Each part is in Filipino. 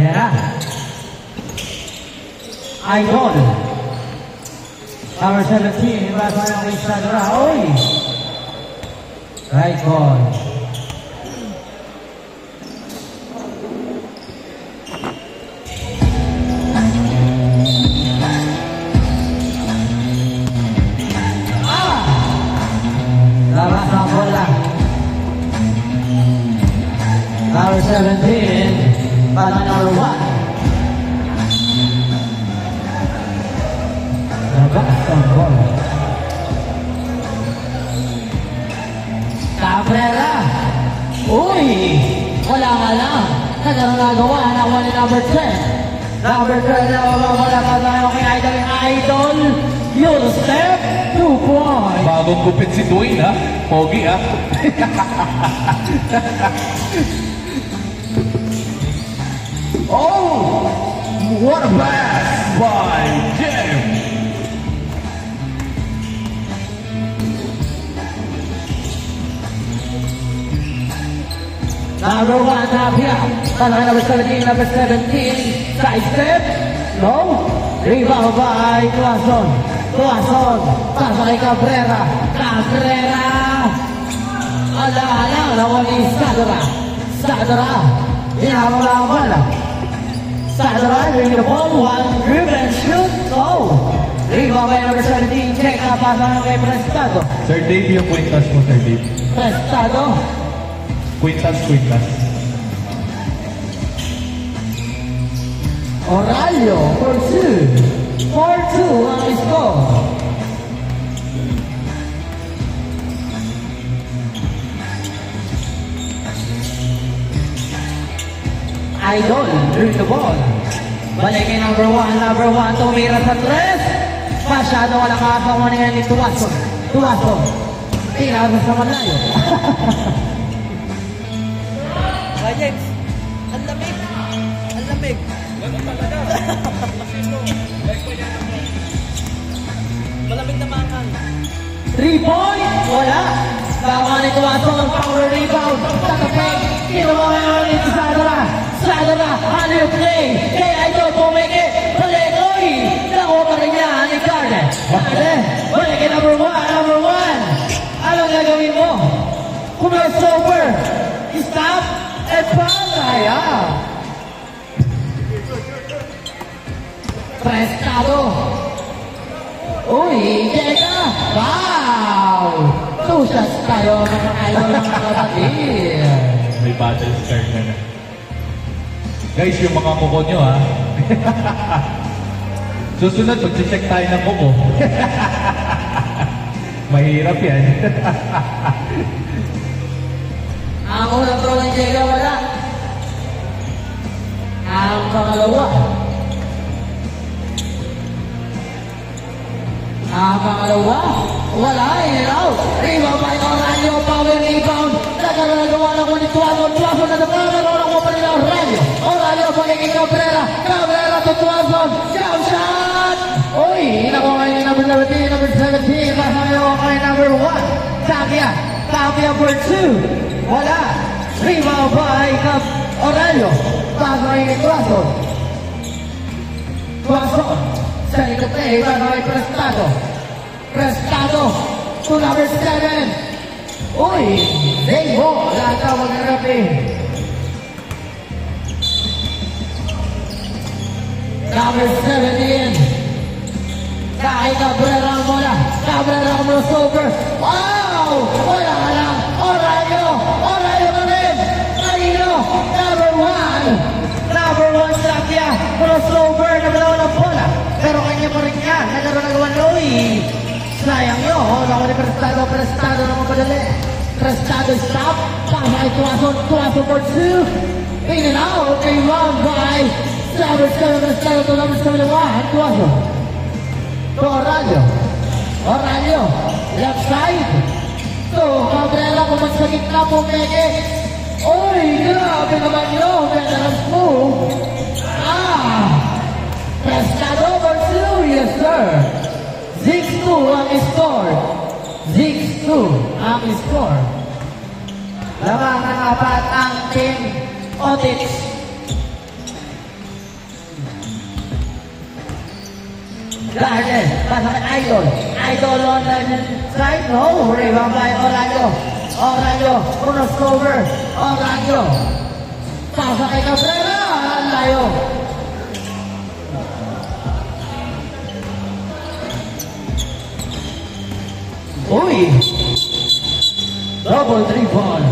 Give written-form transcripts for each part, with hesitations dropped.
Cabrera. Idol. Number 17, basa ng kay Sandra. Oy! Right ball. Labas ang bola. Number 17, basa number 1. Cabrera. Uy! Wala nga lang. Kanya nagawa na wala number 10. Number 10 na wala pa tayo kay Idol. Your step, 2 points. Bagong gupit si Dwayne, ha? Pogi, ha? Oh! What a pass by Jim! Number 1, Tapia. Tanay number 17, number 17. Side step. No. Rebound by Tuason. Tuason. Pasa kay Cabrera. Cabrera. Ala-ala. Nawali Sadra. Sadra. Hinahabol ang bola. Sadra. Bring the ball. 1 dribble and shoot. Go. Rebound by number 17. Check na pasa kay Prestado. Sir Dave, yung kwintas mo, Sir Dave. Prestado. Kwintas. Oralio for 2. 4-2 ang score. Idol, bring the ball. Balik kay number 1. Number 1, tumira sa 3. Masyado wala kakasawa niya ni Tuason. Tuason. Tira sa malayo. James, ang lamig. Ang lamig. Ganun talaga. Malamig na makan. 3 points, wala. Baka ni Tuason, power rebound. Tatapig, kinuha ngayon ni Sadra. Sadra, ano yung play? Kaya ito, pumikit. Balik, oy! Nakuha pa rin niya ni Carden. Carden, balik kay number 1, number 1. Anong gagawin mo? Kung may sober, stop. Epalaya. Prestado. Uy, Jeka. Wow! 2 shots tayo mga idol mga kapatid. May battle start na. Guys, yung mga kuko nyo, ha? Susunod, mag-check tayo ng kuko. Mahirap yan. Ang unang throw ng Jega wala. Ang pangalawa. Wala. In and out. Rebound by Oralio. Power rebound. Nagagawa na ko ni Tuason. Tuason na nagagawa ko pa rin Oralio. Oralio balik kay Cabrera. Cabrera to Tuason. Jump shot. Uy, nakuha kayo number 17, number 17. Pasayo kay number 1. Tapia for 2. Wala. Rebound by Oralio. Pasok kay Tuason. Tuason. Sa likotay, pasok kay Prestado. Prestado to number 7. Uy, Debo. Latawag na rapin. Number 17. Kay Cabrera ang bola. Cabrera ang crossover. Wow! Wala ka lang. Oralio ka rin. Marino. Number 1. Number 1 Tapia. Crossover. Nagalaw ng bola. Pero kanya pa rin yan. Nagawa Loy. Sayang yun. Ako ni Prestado naman padali. Prestado stop. Tama ay Tuason for 2. In and out. A run by number 7. Prestado to number 71. Tuason. To Oralio. Left side. To Cabrera kung sa gitna po peke. Uy, grabe naman yun. Veterans move. Prestado for 2. Yes, sir. 6-2 ang score. 6-2 ang score. Lamang ng apat ang team Otix. Garden, pasa kay Idol. Idol on the side. No, rebound by Oraño. Oraño, crossover. Oraño. Pasa kay Cabrera. Ang layo. Uy! Double triple.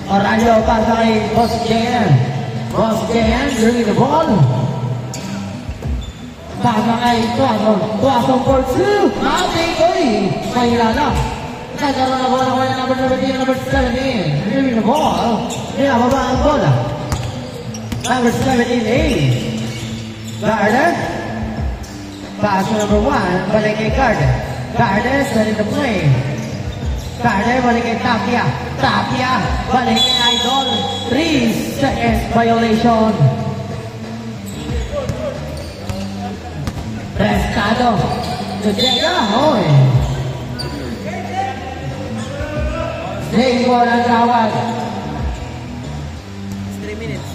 Oraño pasa kay Boss JM. Boss JM bringing the ball. Pasa kay Tuason. Tuason for two. Ating uy! Mahila na. Nagkaroon na bola ko yung number 17, number 17. Bringing the ball. Nilababa ang bola. Number 17A. Garden. Pass to number 1. Balik kay Garden. Garden setting the play. Garden balik kay Tapia. Tapia balik kay Idol. 3 seconds violation. Prestado. Llega. Hoy. Same ball ang tawag. 3 minutes.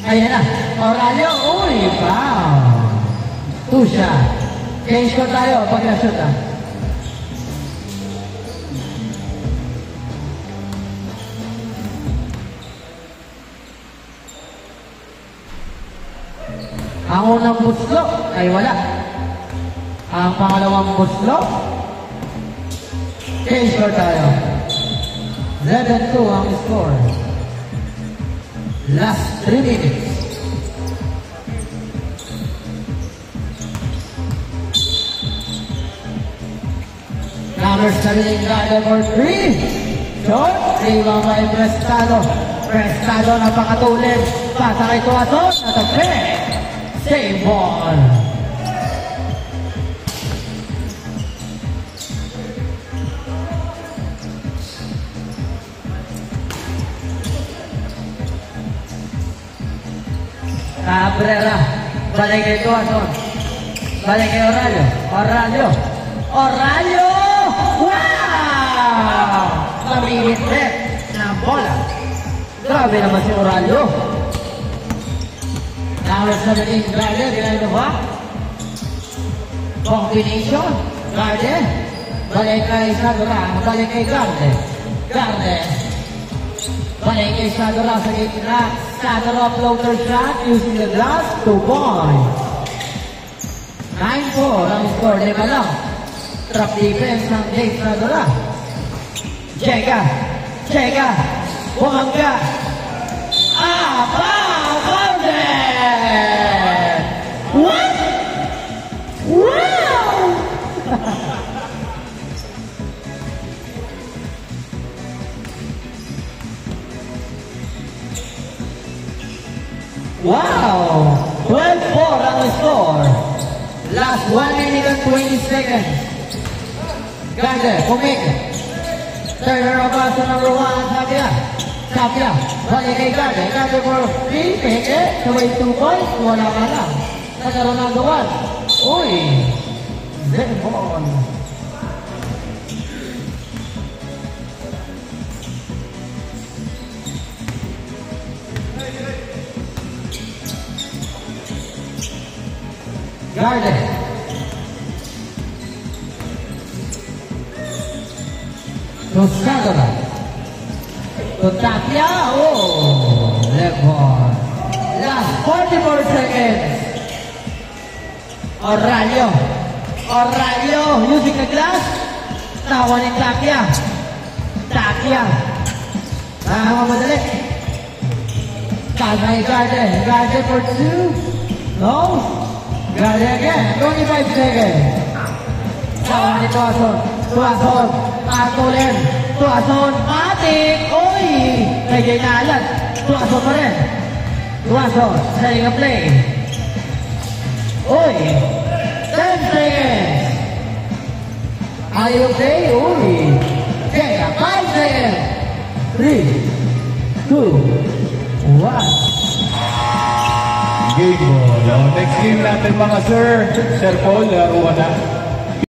Ayan na. Oraño. Uy, foul. Tusha. Change ko tayo pag na-shoot ah. Ang unang buslo ay wala. Ang pangalawang buslo, change ko tayo. 7-2 ang score. Last 3 minutes. Number 17 Garden for 3. Short. Rebound by Prestado. Prestado napakatulid. Pasa kay Tuason. Natagpe. Save ball. Cabrera. Balik kay Tuason. Balik kay Oraño. Oraño. Oraño! Wow! Namingit net na bola. Grabe naman si Oraño. Number 17 Garden. Behind the back. Combination. Garden. Balik kay Sadora. Balik kay Garden. Garden. Balik kay Sadora sa gitna. Sadora floater shot using the glass. 2 points. 9-4 ang score. Lima lang. Trap defense ng Dave Sadora. Jega. Jega. Bumangga. Garden! What? Wow! Wow! 12-4 ang score. Last 1 minute and 20 seconds. Garden, Pumig. Turner of pass to number 1, Tapia. Tapia, balik kay Garden. Garden for 3, peke. Sabay 2 points, wala ka lang. Nagkaroon ng gawan. Uy! Zebon. Garden. To Sadora. To Tapia. Oh, Lebon. Last 44 seconds. Oraño. Oraño using the glass. Tawa ni Tapia. Tapia. Madali. Kagay Garden. Garden for 2. No. Garden again. 25 seconds. Tawa ni Tuason. Tuason. Atulen. Tuason. Matik. Uy. Medyo inaalat. Tuason pa rin. Tuason. Setting a play. Uy. 10 seconds. Are you okay? Uy. Okay. 5 seconds. 3, 2, 1. Game ball. Next game natin mga sir. Sir Paul, laro na.